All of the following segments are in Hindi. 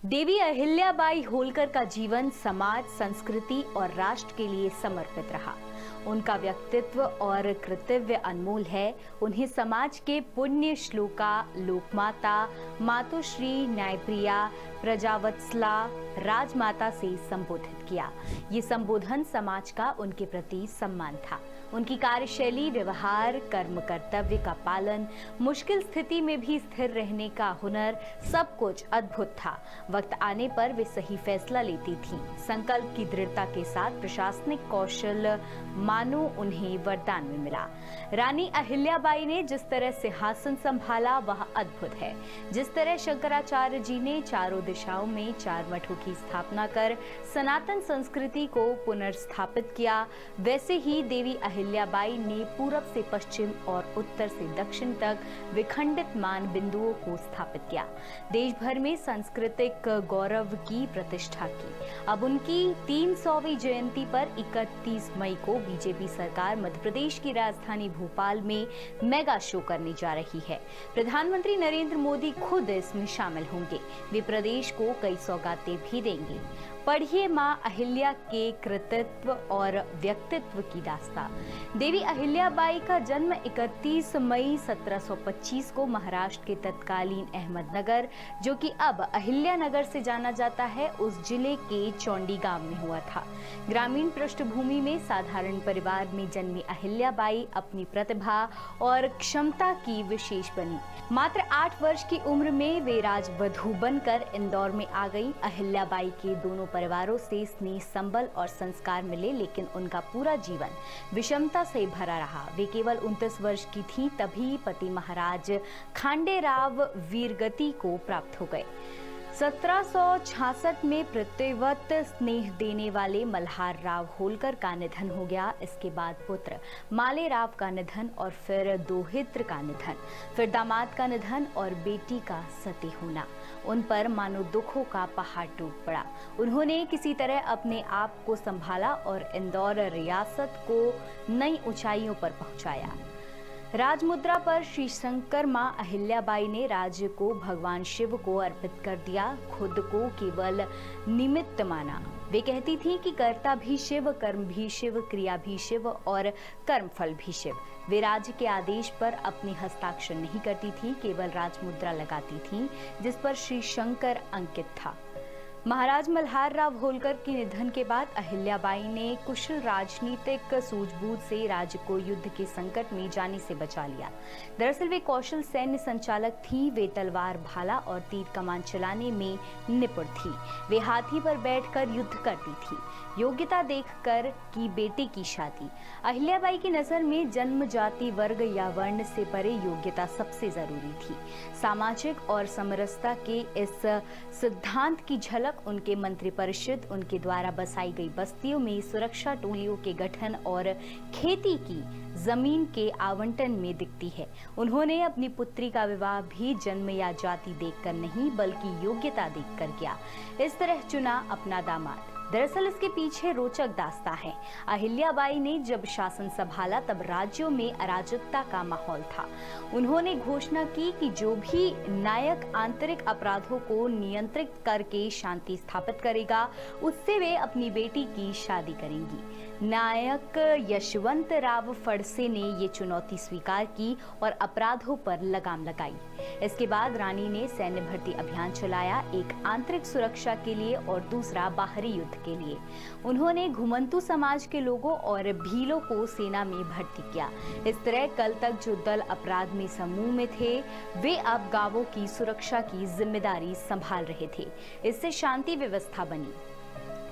देवी अहिल्याबाई होलकर का जीवन समाज, संस्कृति और राष्ट्र के लिए समर्पित रहा। उनका व्यक्तित्व और कर्तव्य अनमोल है। उन्हें समाज के पुण्य श्लोका, लोकमाता, मातोश्री, न्यायप्रिया, प्रजावत्सला, राजमाता से संबोधित किया। ये संबोधन समाज का उनके प्रति सम्मान था। उनकी कार्यशैली, व्यवहार, कर्म, कर्तव्य का पालन, मुश्किल स्थिति में भी स्थिर रहने का हुनर, सब कुछ अद्भुत था। वक्त आने पर वे सही फैसला लेती थीं। संकल्प की दृढ़ता के साथ प्रशासनिक कौशल मानो उन्हें वरदान में मिला। रानी अहिल्याबाई ने जिस तरह सिंहासन संभाला वह अद्भुत है। जिस तरह शंकराचार्य जी ने चारों दिशाओं में 4 मठों की स्थापना कर सनातन संस्कृति को पुनर्स्थापित किया, वैसे ही देवी अहिल्याबाई ने पूरब से पश्चिम और उत्तर से दक्षिण तक विखंडित मान बिंदुओं को स्थापित किया। देश भर में सांस्कृतिक गौरव की प्रतिष्ठा की। अब उनकी 300वीं जयंती पर 31 मई को बीजेपी सरकार मध्य प्रदेश की राजधानी भोपाल में मेगा शो करने जा रही है। प्रधानमंत्री नरेंद्र मोदी खुद इसमें शामिल होंगे। वे प्रदेश को कई सौगातें भी देंगे। पढ़िए मां अहिल्या के कृतित्व और व्यक्तित्व की दास्तां। देवी अहिल्याबाई का जन्म 31 मई 1725 को महाराष्ट्र के तत्कालीन अहमदनगर, जो कि अब अहिल्यानगर से जाना जाता है, उस जिले के चौंडी गांव में हुआ था। ग्रामीण पृष्ठभूमि में साधारण परिवार में जन्मी अहिल्याबाई अपनी प्रतिभा और क्षमता की विशेष बनी। मात्र 8 वर्ष की उम्र में वे राजवधू बनकर इंदौर में आ गई। अहिल्याबाई के दोनों परिवारों से स्नेह, संबल और संस्कार मिले, लेकिन उनका पूरा जीवन विषमता से भरा रहा। वे केवल 29 वर्ष की थीं तभी पति महाराज खांडेराव वीरगति को प्राप्त हो गए। 1766 में पितृवत स्नेह देने वाले मल्हार राव होलकर का निधन हो गया। इसके बाद पुत्र माले राव का निधन और फिर दोहित्र का निधन, फिर दामाद का निधन और बेटी का सती होना। उन पर मानो दुखों का पहाड़ टूट पड़ा। उन्होंने किसी तरह अपने आप को संभाला और इंदौर रियासत को नई ऊंचाइयों पर पहुंचाया। राजमुद्रा पर श्री शंकर मां अहिल्याबाई ने राज्य को भगवान शिव को अर्पित कर दिया, खुद को केवल निमित्त माना। वे कहती थीं कि कर्ता भी शिव, कर्म भी शिव, क्रिया भी शिव और कर्मफल भी शिव। वे राज्य के आदेश पर अपने हस्ताक्षर नहीं करती थीं, केवल राजमुद्रा लगाती थीं जिस पर श्री शंकर अंकित था। महाराज मल्हार राव होलकर के निधन के बाद अहिल्याबाई ने कुशल राजनीतिक सूझबूझ से राज्य को युद्ध के संकट में जाने से बचा लिया। दरअसल वे कौशल सैन्य संचालक थी। वे तलवार, भाला और तीर कमान चलाने में निपुण थी। वे हाथी पर बैठकर युद्ध करती थी। योग्यता देखकर की बेटे की शादी। अहिल्याबाई की नजर में जन्म, जाति, वर्ग या वर्ण से परे योग्यता सबसे जरूरी थी। सामाजिक और समरसता के इस सिद्धांत की झलक उनके मंत्रिपरिषद, उनके द्वारा बसाई गई बस्तियों में सुरक्षा टोलियों के गठन और खेती की जमीन के आवंटन में दिखती है। उन्होंने अपनी पुत्री का विवाह भी जन्म या जाति देखकर नहीं, बल्कि योग्यता देखकर किया। इस तरह चुना अपना दामाद। दरअसल इसके पीछे रोचक दास्तां है। अहिल्याबाई ने जब शासन संभाला तब राज्यों में अराजकता का माहौल था। उन्होंने घोषणा की कि जो भी नायक आंतरिक अपराधों को नियंत्रित करके शांति स्थापित करेगा, उससे वे अपनी बेटी की शादी करेंगी। नायक यशवंत राव फड़से ने ये चुनौती स्वीकार की और अपराधों पर लगाम लगाई। इसके बाद रानी ने सैन्य भर्ती अभियान चलाया, एक आंतरिक सुरक्षा के लिए और दूसरा बाहरी युद्ध के लिए। उन्होंने घुमंतु समाज के लोगों और भीलों को सेना में भर्ती किया। इस तरह कल तक जो दल अपराध में समूह में थे, वे अब गांवों की सुरक्षा की जिम्मेदारी संभाल रहे थे। इससे शांति व्यवस्था बनी।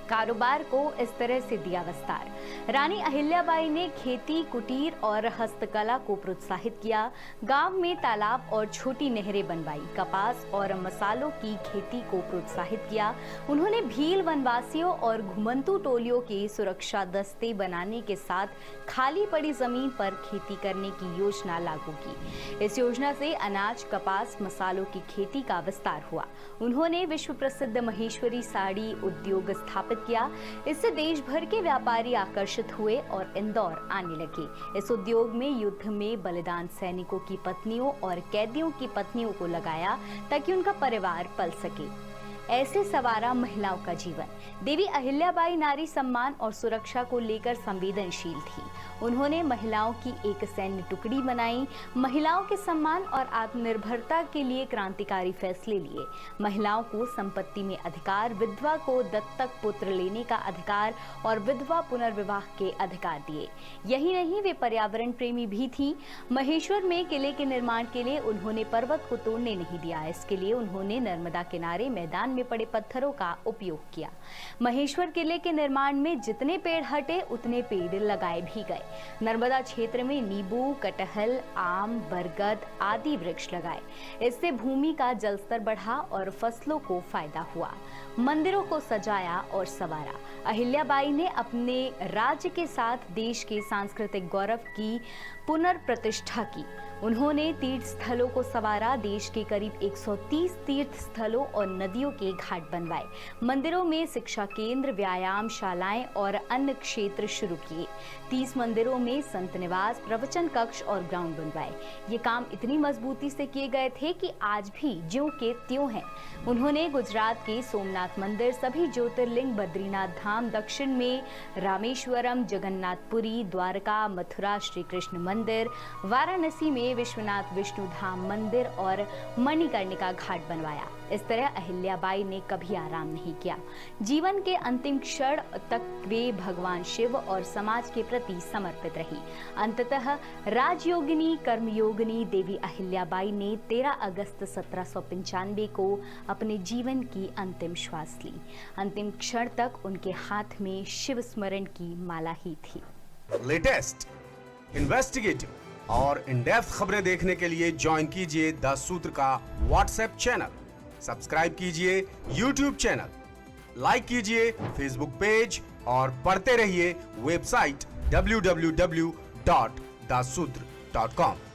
कारोबार को इस तरह से दिया विस्तार। रानी अहिल्याबाई ने खेती, कुटीर और हस्तकला को प्रोत्साहित किया। गांव में तालाब और छोटी नहरें बनवाई। कपास और मसालों की खेती को प्रोत्साहित किया। उन्होंने भील, वनवासियों और घुमंतु टोलियों के सुरक्षा दस्ते बनाने के साथ खाली पड़ी जमीन पर खेती करने की योजना लागू की। इस योजना से अनाज, कपास, मसालों की खेती का विस्तार हुआ। उन्होंने विश्व प्रसिद्ध महेश्वरी साड़ी उद्योग स्थापित किया। इससे देश भर के व्यापारी आकर्षित हुए और इंदौर आने लगे। इस उद्योग में युद्ध में बलिदान सैनिकों की पत्नियों और कैदियों की पत्नियों को लगाया ताकि उनका परिवार पल सके। ऐसे सवारा महिलाओं का जीवन। देवी अहिल्याबाई नारी सम्मान और सुरक्षा को लेकर संवेदनशील थी। उन्होंने महिलाओं की एक सैन्य टुकड़ी बनाई, महिलाओं के सम्मान और आत्मनिर्भरता के लिए क्रांतिकारी फैसले लिए। महिलाओं को संपत्ति में अधिकार, विधवा को दत्तक पुत्र लेने का अधिकार और विधवा पुनर्विवाह के अधिकार दिए। यही नहीं, वे पर्यावरण प्रेमी भी थीं। महेश्वर में किले के निर्माण के लिए उन्होंने पर्वत को तोड़ने नहीं दिया। इसके लिए उन्होंने नर्मदा किनारे मैदान में पड़े पत्थरों का उपयोग किया। महेश्वर किले के निर्माण में जितने पेड़ हटे उतने पेड़ लगाए भी गए। नर्मदा क्षेत्र में नींबू, कटहल, आम, बरगद आदि वृक्ष लगाए। इससे भूमि का जलस्तर बढ़ा और फसलों को फायदा हुआ। मंदिरों को सजाया और संवारा। अहिल्याबाई ने अपने राज्य के साथ देश के सांस्कृतिक गौरव की पुनर्प्रतिष्ठा की। उन्होंने तीर्थ स्थलों को संवारा। देश के करीब 130 तीर्थ स्थलों और नदियों के घाट बनवाए। मंदिरों में शिक्षा केंद्र, व्यायाम शालाएं और अन्य क्षेत्र शुरू किए। 30 मंदिरों में संत निवास, प्रवचन कक्ष और ग्राउंड बनवाए। ये काम इतनी मजबूती से किए गए थे कि आज भी ज्यों के त्यों हैं। उन्होंने गुजरात के सोमनाथ मंदिर, सभी ज्योतिर्लिंग, बद्रीनाथ धाम, दक्षिण में रामेश्वरम, जगन्नाथपुरी, द्वारका, मथुरा श्री कृष्ण मंदिर, वाराणसी में विश्वनाथ विष्णु धाम मंदिर और मणिकर्णिका घाट बनवाया। इस तरह अहिल्याबाई ने कभी आराम नहीं किया। जीवन के अंतिम क्षण तक वे भगवान शिव और समाज के प्रति समर्पित रही। अंततः राजयोगिनी, कर्मयोगिनी देवी अहिल्याबाई ने 13 अगस्त 1795 को अपने जीवन की अंतिम श्वास ली। अंतिम क्षण तक उनके हाथ में शिव स्मरण की माला ही थी। लेटेस्ट, इन्वेस्टिगेटिव और इन डेप्थ खबरें देखने के लिए ज्वाइन कीजिए द सूत्र का व्हाट्सएप चैनल, सब्सक्राइब कीजिए यूट्यूब चैनल, लाइक कीजिए फेसबुक पेज और पढ़ते रहिए वेबसाइट www.dasudr.com।